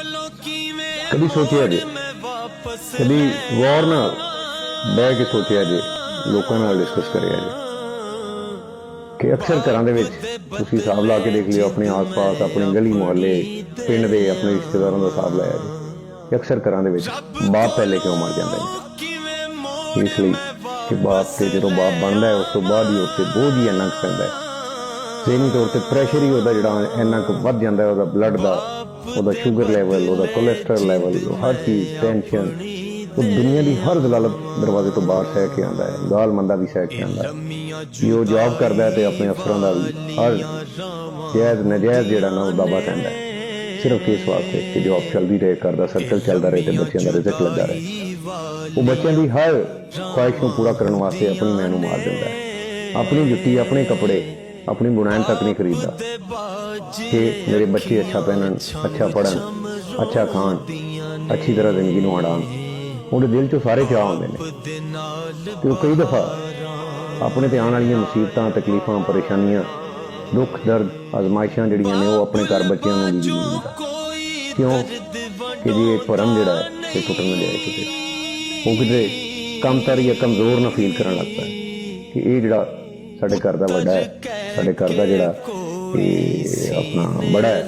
कभी सोचिया जे कभी वॉर ना बह के सोचिया जे लोगों नाल डिस्कस करिया जे कि अक्सर घरां दे विच तुसीं हिसाब ला के देख लियो अपने आस पास अपनी गली मुहल्ले पिंड दे अपने रिश्तेदारों का हिसाब लाया जे कि अक्सर घरां दे विच बाप पहले क्यों मर जांदे ने इसलिए कि बाप से जो बाप बनता है उस तो बाद ही उससे बोझ ही इन्ना क पैंदा है ज़हनी तौर पर प्रैशर ही वह जिहड़ा इन्ना क वध जांदा है वह ब्लड का वह शुगर लैवल वह कोलेस्ट्रॉल लैवल हर चीज़ टेंशन वो दुनिया की हर दलालत दरवाजे तो बाहर सह के आता है गाल मंदा भी सह के आता है कि वह जॉब करता है तो अपने अफसरों का भी हर जायज़ नजायज़ जिहड़ा ना वह दावा कहता है सिर्फ इस वास्ते कि जॉब चलती रहे घर का सर्कल चलता रहे तो बच्चों का रिजल्ट लगा रहे वो बच्चों की हर ख्वाहिश को पूरा करने वास्ते अपनी मैं मार देता है अपनी जुत्ती अपने कपड़े अपनी बुनाइन तक नहीं खरीदता कि मेरे बच्चे अच्छा पहनन अच्छा पढ़न अच्छा खान अच्छी तरह जिंदगी को हड़ान उनके दिल चो सारे चाह होंगे ने तो कई दफ़ा अपने ते आने वाली मुसीबतां तकलीफां परेशानियां दुख दर्द आजमाइशां जड़ियां ने वो अपने घर बच्चों को भी दिंदा क्यों कि जी एक भरम जिहड़ा है ये टुट ना जाए किते वो किते कमतर या कमज़ोर ना फील करन लग पाए कि ये जिहड़ा साडे घर दा वड्डा है साडे घर दा जिहड़ा अपना बड़ा है।